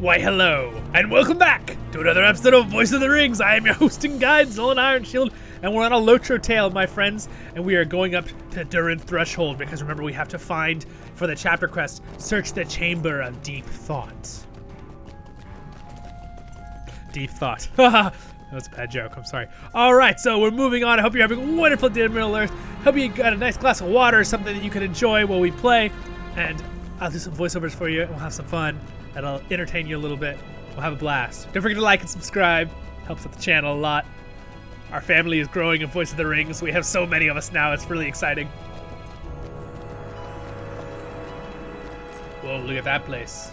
Why, hello, and welcome back to another episode of Voice of the Rings. I am your host and guide, Zollin Ironshield, and we're on a LOTRO tale, my friends, and we are going up to Durin Threshold, because remember, we have to find, for the chapter quest, search the Chamber of Deep Thought. Deep Thought. Haha. That was a bad joke, I'm sorry. Alright, so we're moving on. I hope you're having a wonderful day in Middle Earth. Hope you got a nice glass of water, something that you can enjoy while we play, and I'll do some voiceovers for you, and we'll have some fun. That'll entertain you a little bit. We'll have a blast. Don't forget to like and subscribe. Helps out the channel a lot. Our family is growing in Voice of the Rings. We have so many of us now. It's really exciting. Whoa, look at that place.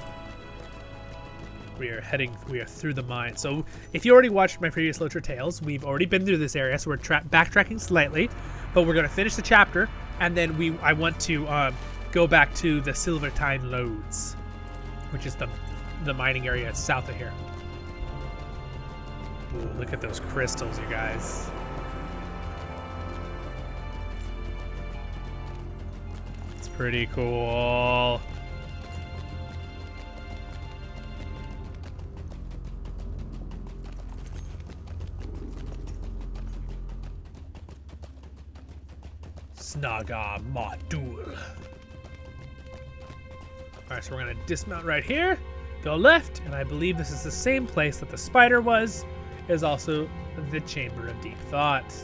We are through the mine. So if you already watched my previous LOTRO tales, we've already been through this area, so we're backtracking slightly, but we're going to finish the chapter, and then I want to go back to the Silvertine Lodes, which is the mining area south of here. Ooh, look at those crystals, you guys. It's pretty cool. Snaga Madur. Alright, so we're going to dismount right here, go left, and I believe this is the same place that the spider was. It is also the Chamber of Deep Thought.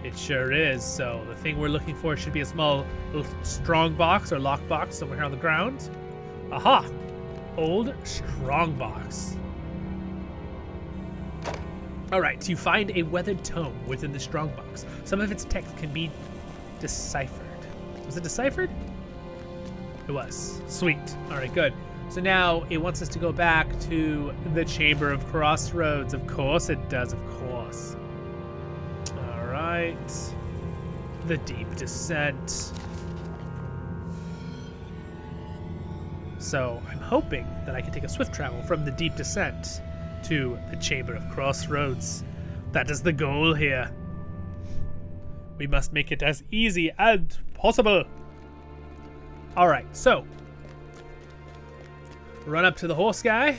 It sure is. So the thing we're looking for should be a small little strong box or lock box somewhere on the ground. Aha! Old strong box. Alright, you find a weathered tome within the strong box. Some of its text can be deciphered. Was it deciphered? It was. Sweet. Alright, good. So now it wants us to go back to the Chamber of Crossroads. Of course it does, of course. Alright. The Deep Descent. So I'm hoping that I can take a swift travel from the Deep Descent to the Chamber of Crossroads. That is the goal here. We must make it as easy as possible. Alright, so run up to the horse guy,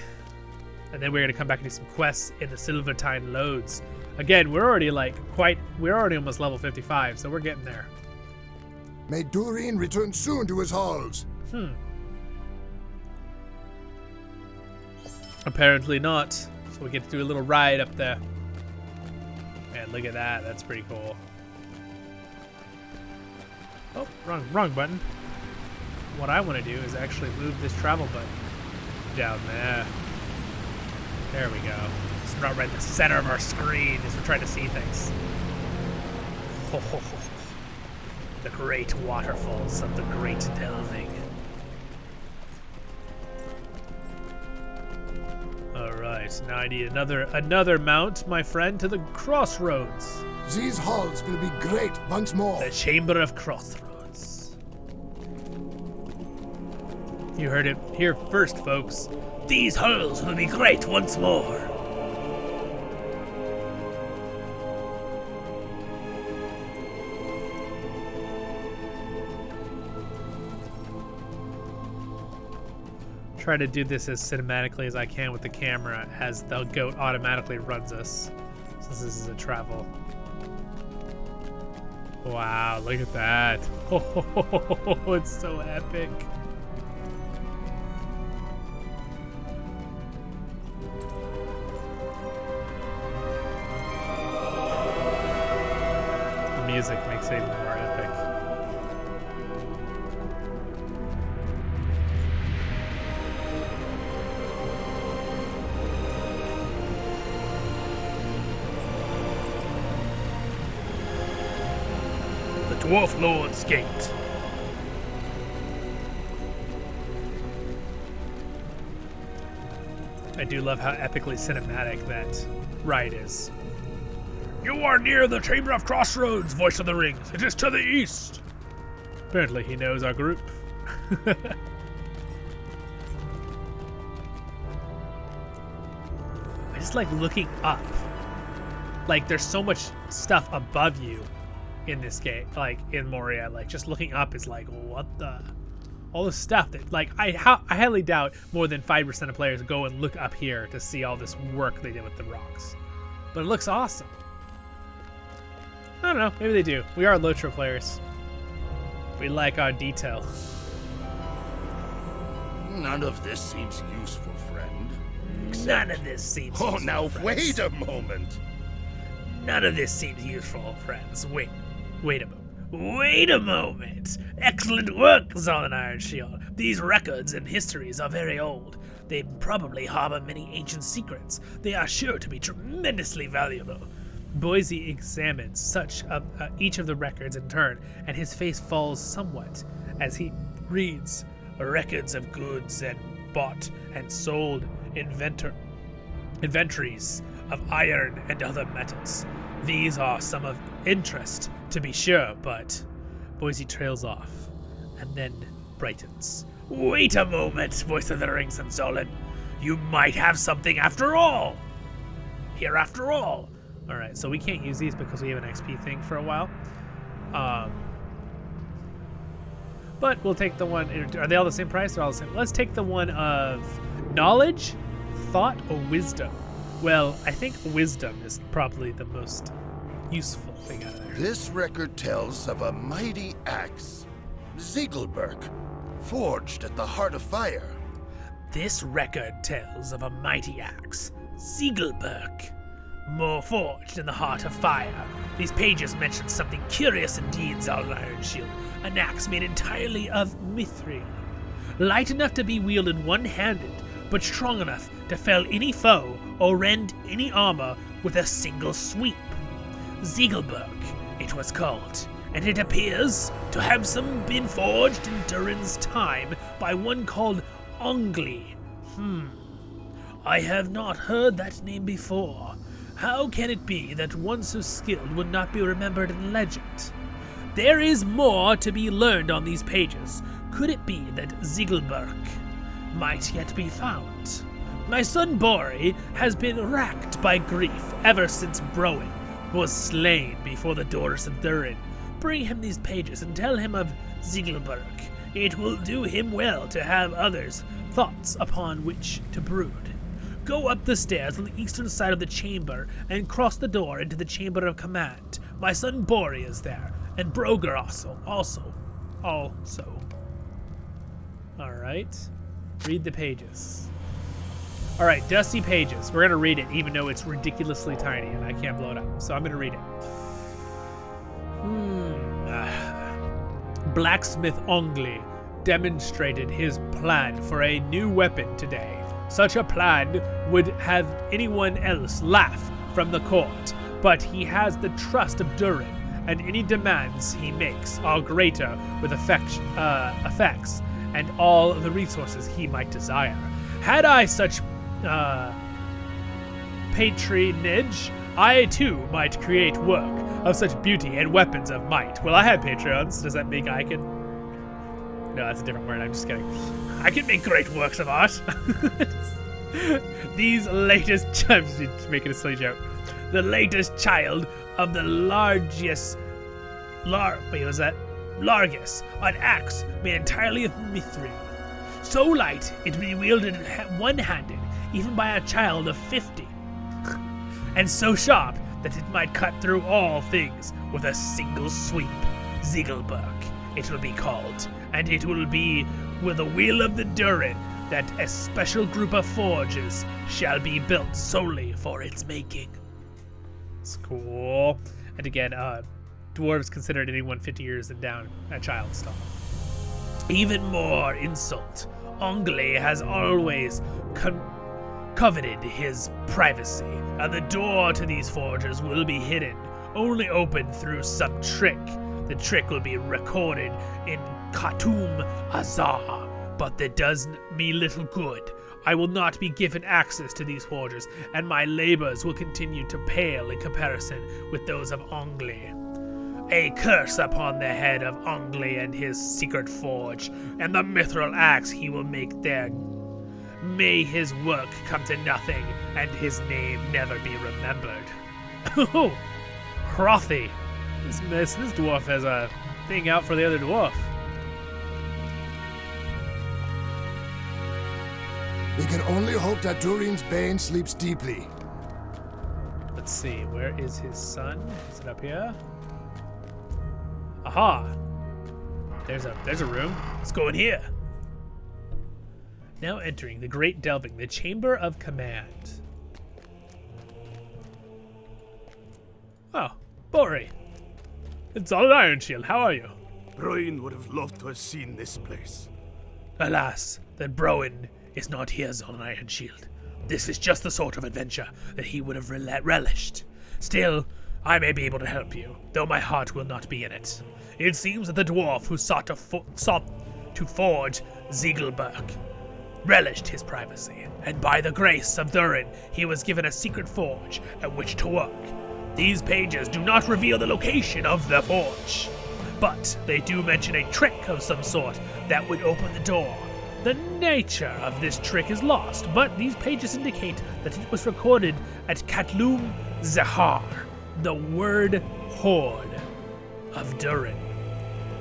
and then we're gonna come back and do some quests in the Silvertine Lodes. Again, we're already almost level 55, so we're getting there. May Durin return soon to his halls. Apparently not. So we get to do a little ride up there. Man, look at that. That's pretty cool. Oh, wrong button. What I want to do is actually move this travel button down there. There we go. It's not right in the center of our screen as we're trying to see things. The great waterfalls of the great delving. Alright, now I need another mount, my friend, to the crossroads. These halls will be great once more. The Chamber of Crossroads. You heard it here first, folks. These halls will be great once more. Try to do this as cinematically as I can with the camera as the goat automatically runs us, since this is a travel. Wow, look at that. Oh, it's so epic. The music makes it even more epic. Dwarf Lord's Gate. I do love how epically cinematic that ride is. You are near the Chamber of Crossroads, Voice of the Rings. It is to the east. Apparently he knows our group. I just like looking up. Like, there's so much stuff above you in this game, like in Moria. Like, just looking up is like, what the? all the stuff that, like, I highly doubt more than 5% of players go and look up here to see all this work they did with the rocks. But it looks awesome. I don't know, maybe they do. We are LOTRO players. We like our detail. None of this seems useful, friend. None of this seems Oh, useful, now friends. wait a moment. None of this seems useful, friends. Wait a moment. Wait a moment. Excellent work, Zollin Ironshield. These records and histories are very old. They probably harbor many ancient secrets. They are sure to be tremendously valuable. Boise examines each of the records in turn, and his face falls somewhat as he reads records of goods and bought and sold, inventories of iron and other metals. These are some of interest, to be sure, but Boise trails off and then brightens. Wait a moment, Voice of the Rings and Zollin. You might have something after all. Here after all. Alright, so we can't use these because we have an XP thing for a while. But we'll take the one. Are they all the same price? They're all the same. Let's take the one of knowledge, thought, or wisdom. Well, I think wisdom is probably the most useful thing out of there. This record tells of a mighty axe, Ziegelberg, forged at the heart of fire. This record tells of a mighty axe, Ziegelberg, more forged in the heart of fire. These pages mention something curious indeed, Zollin Ironshield. An axe made entirely of mithril, light enough to be wielded one-handed, but strong enough to fell any foe or rend any armor with a single sweep. Ziegelberg, it was called, and it appears to have been forged in Durin's time by one called Ongli. I have not heard that name before. How can it be that one so skilled would not be remembered in legend? There is more to be learned on these pages. Could it be that Ziegelberg might yet be found? My son Bori has been racked by grief ever since Broin was slain before the doors of Durin. Bring him these pages and tell him of Ziegelberg. It will do him well to have others' thoughts upon which to brood. Go up the stairs on the eastern side of the chamber and cross the door into the chamber of command. My son Bori is there, and Broger also. Alright. Read the pages. Alright, dusty pages. We're gonna read it even though it's ridiculously tiny and I can't blow it up. So I'm gonna read it. Blacksmith Ongli demonstrated his plan for a new weapon today. Such a plan would have anyone else laugh from the court, but he has the trust of Durin, and any demands he makes are greater with effects and all the resources he might desire. Had I such patronage, I too might create work of such beauty and weapons of might. Well, I have Patreons. Does that mean I can? No, that's a different word. I'm just kidding. I can make great works of art. These latest... I'm just making a silly joke. The latest child of the Largus, an axe made entirely of mithril. So light it be wielded one-handed, even by a child of 50. And so sharp that it might cut through all things with a single sweep. Ziegelberg, it will be called, and it will be with the will of the Durin that a special group of forges shall be built solely for its making. It's cool. And again, dwarves considered anyone 50 years and down a child still. Even more insult. Ongli has always coveted his privacy, and the door to these forges will be hidden, only open through some trick. The trick will be recorded in Khatum Azar, but that does me little good. I will not be given access to these forges, and my labors will continue to pale in comparison with those of Ongli. A curse upon the head of Ongli and his secret forge, and the mithril axe he will make there. May his work come to nothing, and his name never be remembered. Oh, Hrothy. This dwarf has a thing out for the other dwarf. We can only hope that Durin's Bane sleeps deeply. Let's see, where is his son? Is it up here? Aha! There's a room. Let's go in here. Now entering the Great Delving, the Chamber of Command. Oh, Bori. It's all Ironshield. How are you? Bruin would have loved to have seen this place. Alas, that Broin is not here, Zollin Ironshield. This is just the sort of adventure that he would have relished. Still, I may be able to help you, though my heart will not be in it. It seems that the dwarf who sought to forge Ziegelberg relished his privacy, and by the grace of Durin, he was given a secret forge at which to work. These pages do not reveal the location of the forge, but they do mention a trick of some sort that would open the door. The nature of this trick is lost, but these pages indicate that it was recorded at Katlum Zahar, the word horde of Durin.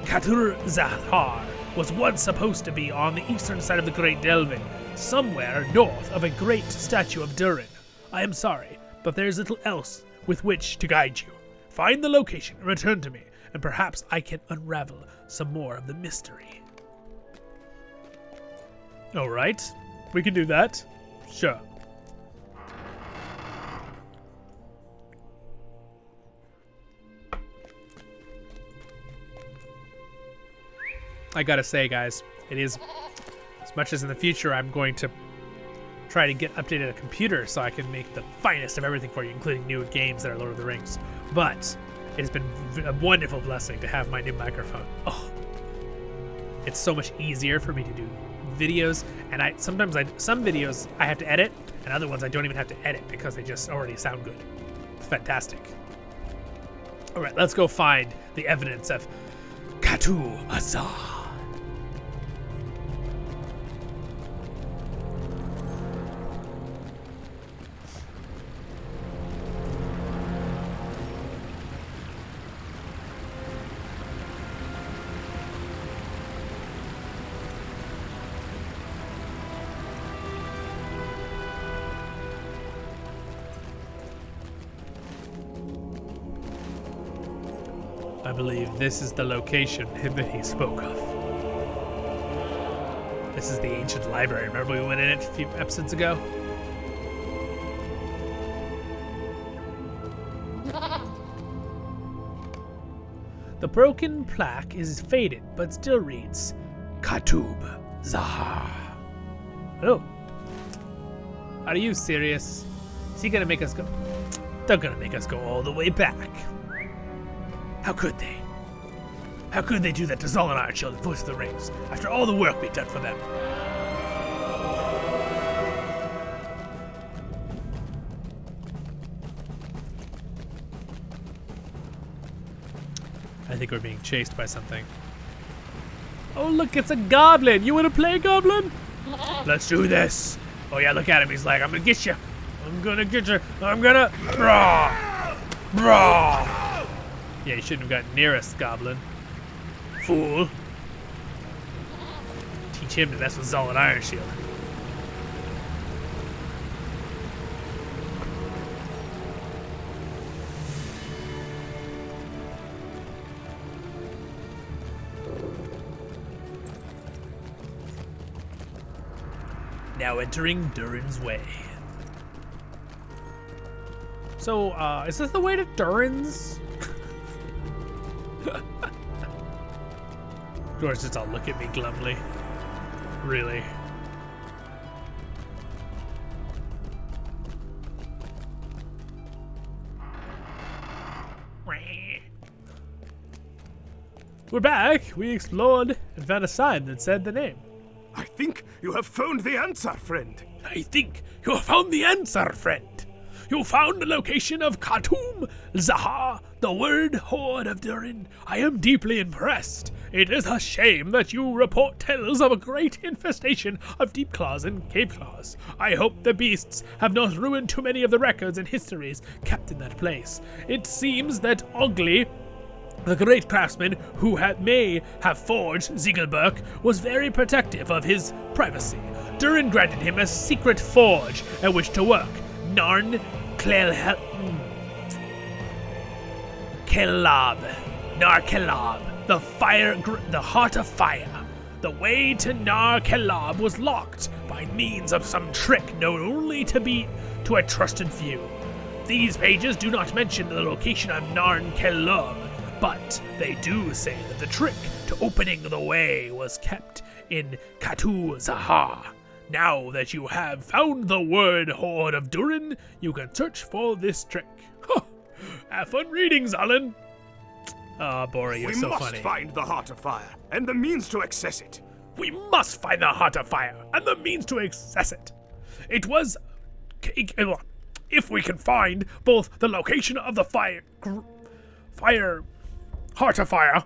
Katur Zahar was once supposed to be on the eastern side of the Great Delving, somewhere north of a great statue of Durin. I am sorry, but there is little else with which to guide you. Find the location and return to me, and perhaps I can unravel some more of the mystery. Alright, we can do that. Sure. I gotta say, guys, it is, as much as in the future I'm going to try to get updated a computer so I can make the finest of everything for you, including new games that are Lord of the Rings. But it has been a wonderful blessing to have my new microphone. Oh, it's so much easier for me to do videos, and some videos I have to edit, and other ones I don't even have to edit because they just already sound good. It's fantastic. All right, let's go find the evidence of Katu Azar. I believe this is the location that he spoke of. This is the ancient library. Remember we went in it a few episodes ago? The broken plaque is faded, but still reads, Katub Zahar. Oh. Are you serious? Is he gonna make us go? They're gonna make us go all the way back. How could they? How could they do that to Zollin Ironshield and Voice of the Rings, after all the work we've done for them? I think we're being chased by something. Oh look, it's a goblin! You wanna play, goblin? Let's do this! Oh yeah, look at him, he's like, I'm gonna get you! I'm gonna get you! I'm gonna... Brah! Brah! Yeah, you shouldn't have gotten near us, goblin. Fool. Teach him to mess with Zollin Ironshield. Now entering Durin's Way. So, is this the way to Durin's? George just all look at me glumly. Really. We're back. We explored and found a sign that said the name. I think you have found the answer, friend. I think you have found the answer, friend. You found the location of Katum Zahar, the word horde of Durin. I am deeply impressed. It is a shame that you report tales of a great infestation of deep claws and cave claws. I hope the beasts have not ruined too many of the records and histories kept in that place. It seems that Ogli, the great craftsman who may have forged Ziegelberg, was very protective of his privacy. Durin granted him a secret forge at which to work. Narn Kelab, the heart of fire. The way to Nar Kelab was locked by means of some trick known only to a trusted few. These pages do not mention the location of Narn Kelab, but they do say that the trick to opening the way was kept in Katu Zahar. Now that you have found the word Horde of Durin, you can search for this trick. Have fun reading, Zollin. Ah, Bori, you're so funny. We must find the Heart of Fire, and the means to access it. We must find the Heart of Fire, and the means to access it. It was... If we can find both the location of the Heart of Fire,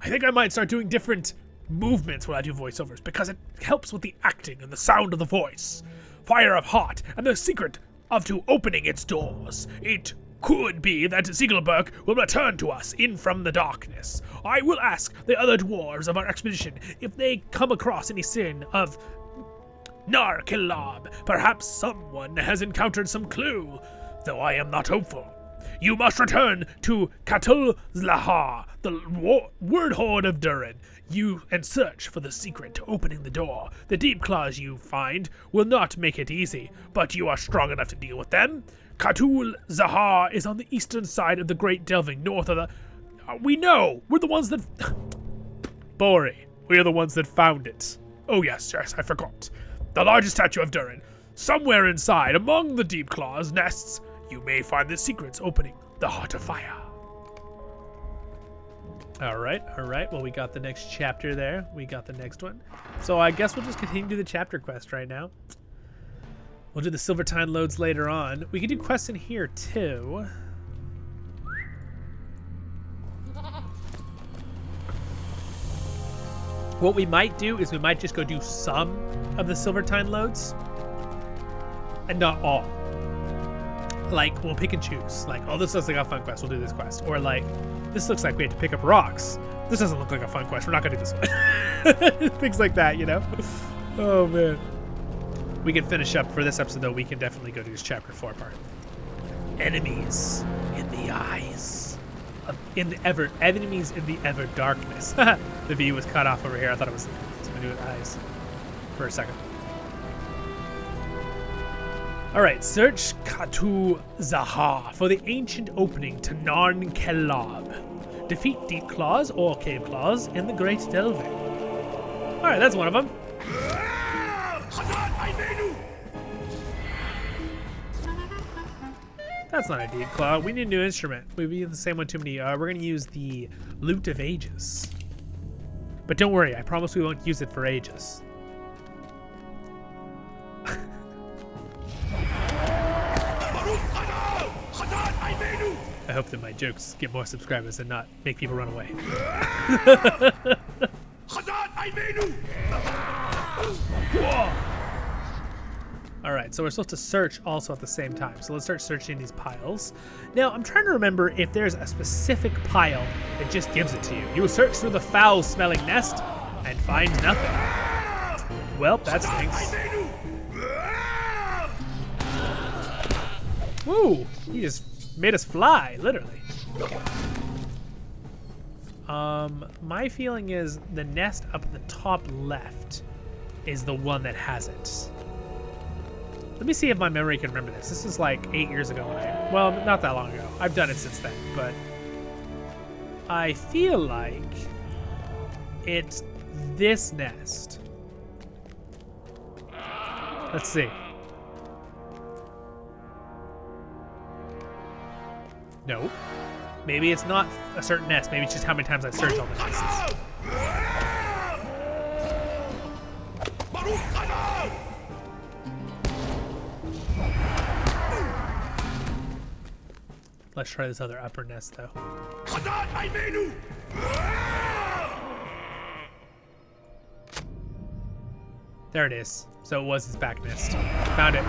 I think I might start doing different movements when I do voiceovers, because it helps with the acting and the sound of the voice. Fire of Heart, and the secret to opening its doors. It could be that Ziegelberg will return to us in from the darkness. I will ask the other dwarves of our expedition if they come across any sign of Nar Kilab. Perhaps someone has encountered some clue, though I am not hopeful. You must return to Katul Zlahar, the word horde of Durin, and search for the secret to opening the door. The deep claws you find will not make it easy, but you are strong enough to deal with them. Katul Zahar is on the eastern side of the Great Delving, north of the... we know! We're the ones that... Bori, we are the ones that found it. Oh yes, I forgot. The largest statue of Durin. Somewhere inside, among the deep claws nests, you may find the secrets opening the Heart of Fire. Alright. Well, we got the next chapter there. We got the next one. So I guess we'll just continue the chapter quest right now. We'll do the Silvertine loads later on. We can do quests in here too. What we might do is we might just go do some of the Silvertine loads and not all. Like, we'll pick and choose. Like, oh, this looks like a fun quest, we'll do this quest. Or like, this looks like we have to pick up rocks. This doesn't look like a fun quest, we're not gonna do this one. Things like that, you know? Oh man. We can finish up for this episode though, we can definitely go to this chapter 4 part. Enemies in the eyes. Enemies in the ever darkness. The V was cut off over here, I thought it was something to do with eyes for a second. Alright, search Katu Zahar for the ancient opening to Narn Kelab. Defeat deep claws or cave claws in the Great Delving. Alright, that's one of them. That's not a deep claw. We need a new instrument. We've used the same one too many. We're going to use the Lute of Ages. But don't worry, I promise we won't use it for ages. I hope that my jokes get more subscribers and not make people run away. Alright, so we're supposed to search also at the same time. So let's start searching these piles. Now, I'm trying to remember if there's a specific pile that just gives it to you. You will search through the foul-smelling nest and find nothing. Well, that stinks. Woo! He just made us fly, literally. My feeling is the nest up at the top left is the one that has it. Let me see if my memory can remember this. This is like 8 years ago. Well, not that long ago. I've done it since then, but I feel like it's this nest. Let's see. No. Maybe it's not a certain nest. Maybe it's just how many times I search all the nests. Let's try this other upper nest, though. There it is. So it was his back nest. Found it.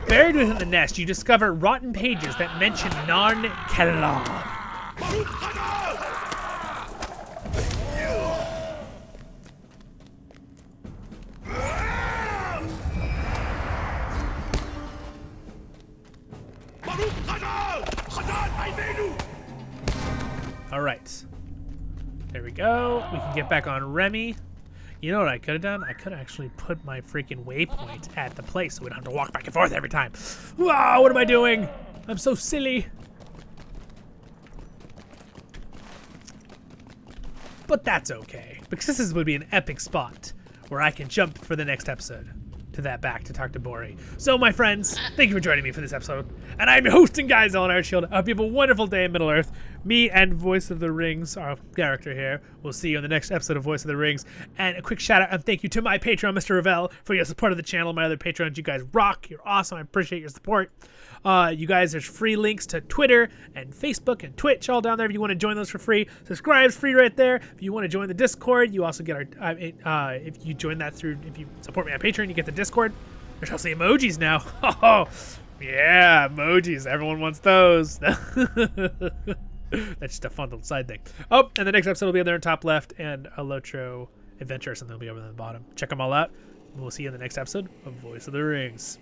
Buried within the nest, you discover rotten pages that mention Narn Kelab. All right. There we go. We can get back on Remy. You know what I could have done? I could have actually put my freaking waypoint at the place so we don't have to walk back and forth every time. Wow, what am I doing? I'm so silly. But that's okay, because this would be an epic spot where I can jump for the next episode to that back to talk to Bori. So, my friends, thank you for joining me for this episode. And I'm your host and guide, Zollin Ironshield. I hope you have a wonderful day in Middle-earth. Me and Voice of the Rings, our character here, we'll see you on the next episode of Voice of the Rings. And a quick shout out and thank you to my Patreon, MrRevel, for your support of the channel. My other Patrons, you guys rock. You're awesome. I appreciate your support. You guys, there's free links to Twitter and Facebook and Twitch all down there if you want to join those for free. Subscribe's free right there. If you want to join the Discord, you also get our if you join that through, if you support me on Patreon, you get the Discord. There's also emojis now. Oh yeah, emojis, everyone wants those. That's just a fun little side thing. Oh, and the next episode will be on there in top left, and a LOTRO adventure or something will be over on the bottom. Check them all out. We'll see you in the next episode of Voice of the Rings.